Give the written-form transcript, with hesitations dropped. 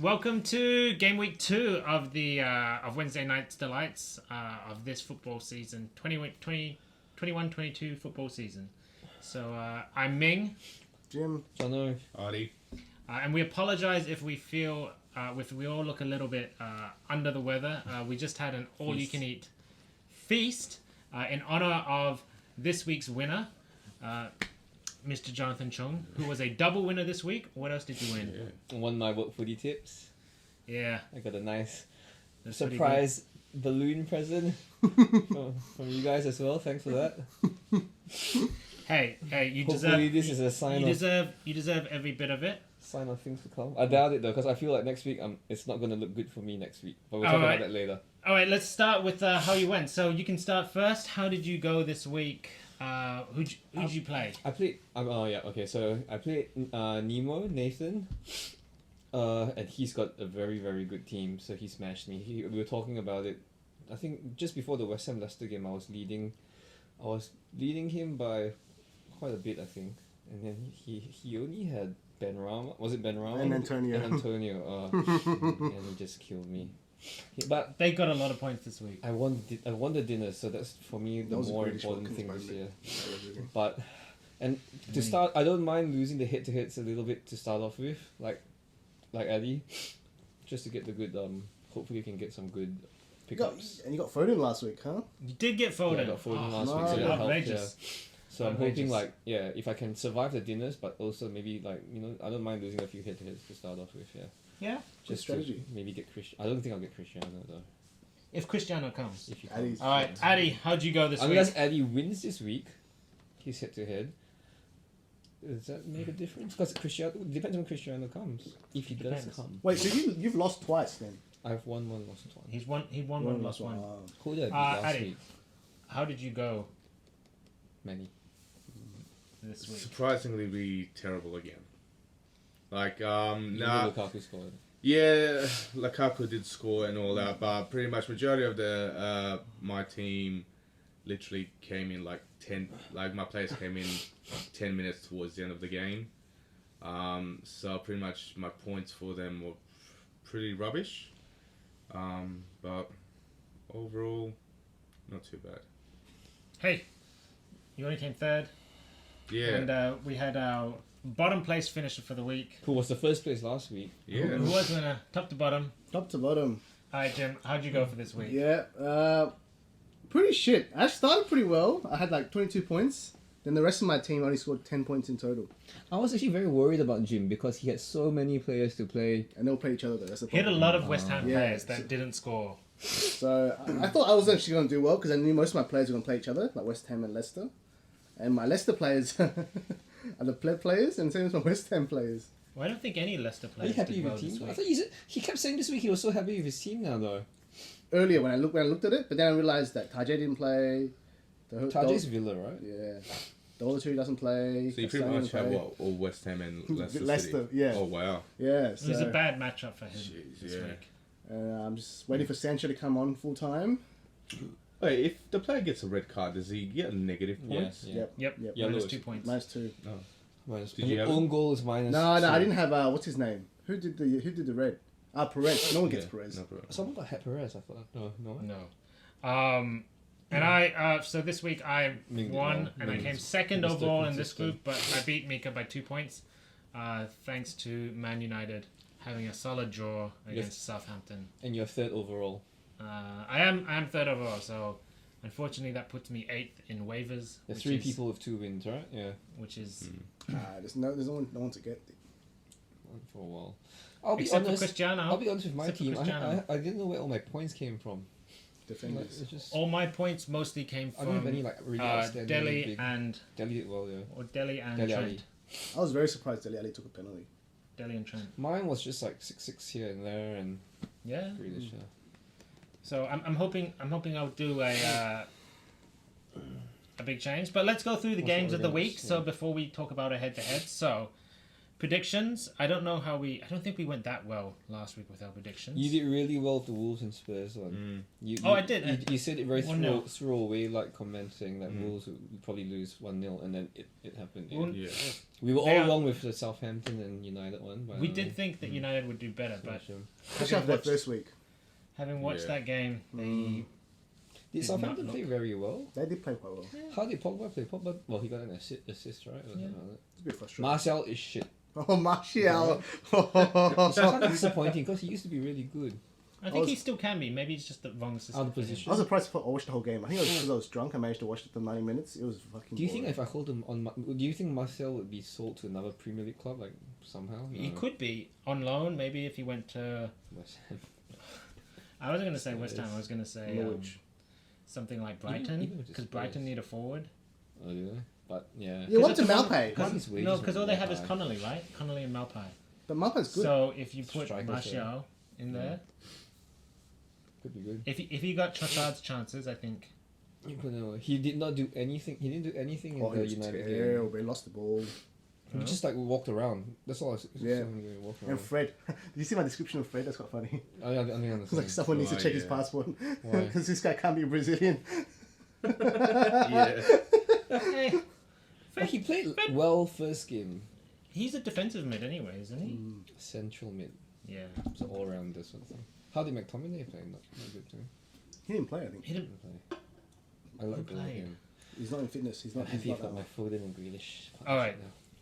Welcome to game week 2 of the of Wednesday Night's Delights of this football season, 21-22 football season. So I'm Ming, Jim, Jono, Artie. And we apologize if we feel if we all look a little bit under the weather. We just had an all-you-can-eat feast in honor of this week's winner, Mr. Jonathan Chung, who was a double winner this week. What else did you win? won my work footy tips. Yeah. I got a nice That's pretty surprise balloon present from you guys as well. Thanks for that. good. Hey, you Hopefully deserve. this is a sign You deserve every bit of it. sign of things to come. I doubt it though, because I feel like next week it's not gonna look good for me next week. But we'll talk about that later. All right, let's start with how you went. So you can start first. How did you go this week? Who'd you play? I played. So I played Nemo Nathan, and he's got a very very good team. So he smashed me. We were talking about it. I think just before the West Ham Leicester game, I was leading him by quite a bit, I think. And then he only had Ben Rama. Was it Ben Rama? And Antonio. And and he just killed me. But They got a lot of points this week. I won the dinner, so that's for me the more important thing this year. But to start, I don't mind losing the head-to-heads a little bit to start off with, like Eddie, just to get the good. Hopefully, you can get some good pickups. And you got Foden last week, huh? You did get Foden. Yeah, I got Foden last no. week, so that helped. Outrageous. Yeah. So I'm hoping if I can survive the dinners, but also maybe I don't mind losing a few head-to-heads to start off with. Yeah. Yeah. Just strategy. To maybe get Cristiano. I don't think I'll get Cristiano though. If Cristiano comes. If you Eddie's- All right, Addy, how'd you go this Unless week? Eddie wins this week, he's head-to-head. Does that make a difference? Because Cristiano depends when Cristiano comes. If he does Depends. come, Wait, so you've lost twice then? I've won one, lost one. He won one, lost one. Who did I beat last Eddie, week? how did you go Many. this week? Surprisingly, be terrible again. Like, Lukaku scored. yeah, Lukaku did score and all that, but pretty much majority of the my team literally came in like 10. Like my players came in 10 minutes towards the end of the game. So pretty much my points for them were pretty rubbish. But overall, not too bad. Hey, you only came third. Yeah, And we had our bottom place finisher for the week. Who was the first place last week? yeah. Who was winner? Top to bottom. Top to bottom. All right, Jim, how'd you go for this week? Yeah, pretty shit. I started pretty well. I had like 22 points. Then the rest of my team only scored 10 points in total. I was actually very worried about Jim because he had so many players to play. And they'll play each other though. That's the He had a problem. lot of West Ham Yeah. players that didn't score. So I thought I was actually going to do well because I knew most of my players were going to play each other, like West Ham and Leicester. And my Leicester players are the pleb players, and same as my West Ham players. Well, I don't think any Leicester Are you players happy did with well your this team? I week. thought he kept saying this week he was so happy with his team now though. Earlier when I looked at it, but then I realised that Tajay didn't play. Tajay's Villa, right? Yeah. The other two doesn't play. So you pretty much have what, all West Ham and Leicester Leicester, City? yeah. Oh wow. Yeah. It was So, a bad matchup for him Jeez, this yeah. week. I'm just waiting for Sancho to come on full time. Wait, if the player gets a red card, does he get negative points? Yeah. Yep. Yellow Minus is- 2 points. Minus 2. Minus, Did and you the have own goal is minus. No, two. I didn't have what's his name? Who did the red? Perez. No one gets Yeah, Perez. no problem. Someone got Perez, I thought. No. No. And I so this week I Ming did won well. and I Ming came was second Mr. overall in this Consistent. group, but I beat Mika by 2 points, thanks to Man United having a solid draw against Southampton. And you're third overall. I am third overall, so unfortunately that puts me 8th in waivers. There's which 3 is- people with 2 wins, right? Yeah. which is There's no one to get. One for a while. I'll be except for honest. Cristiano. I'll be honest with my Except for team. Cristiano. I didn't know where all my points came from. Like, Defenders. it's just, All my points mostly came I don't have from any like really outstanding Delhi big. and Delhi did well, yeah. Delhi and Dele Trent. Alli. I was very surprised Dele Alli took a penalty. Delhi and Trent. Mine was just like 6-6 here and there and Yeah. Grealish. Yeah. So I'm hoping I'll do a big change. But let's go through the What's games the of the games? week. So Yeah. before we talk about a head to head, so predictions. I don't know how I don't think we went that well last week with our predictions. You did really well with the Wolves and Spurs one. I did. You said it very 1-0. throwaway, like comment saying that Wolves would probably lose 1-0, and then it happened. Yeah. We were all wrong with the Southampton and United one. We did think that United would do better, but Especially after that first week. having watched that game, they Did Southampton play very well? They did play quite well. How did Pogba play? Pogba, well, he got an assist, right? Or something like that. It's a bit frustrating. Martial is shit. Oh, Martial! It's kind of disappointing because he used to be really good. I think he still can be. Maybe it's just the wrong system. Out of position. I was surprised I watched the whole game. I think it was because I was drunk. I managed to watch it for 90 minutes. It was fucking Do you boring. think if I hold him on, do you think Marcel would be sold to another Premier League club, like somehow? He could be on loan. Maybe if he went to. West Ham. I wasn't going to say West Ham. I was going to say Norwich. something like Even Brighton, with because Spurs. Brighton need a forward. Oh, do they? But yeah. You want to at the moment- Malpay. Cause his wages No, are because all they have is high. Connolly, right? Connolly and Malpai. But Malpay's good. So if you put Strikers, Martial in there, Could be good. if he got Trossard's chances, I think. You could know. He did not do anything. He didn't do anything in Oh, he the was United game. terrible. They lost the ball. He just like walked around. That's all. I saw him walk around. And Fred. Did you see my description of Fred? That's quite funny. I think I It's like understand. someone needs to Oh, check his yeah. passport. Why? Because this guy can't be Brazilian. Yeah. Hey, But he played well first game. he's a defensive mid anyway, isn't he? Central mid. Yeah. So all around this sort of thing. How did McTominay play? Not good too. He didn't play, I think. He didn't. Didn't play. I like played? him. He's not in fitness. He's not. Happy He's not I've got that my well. Foden and Grealish. All right. now.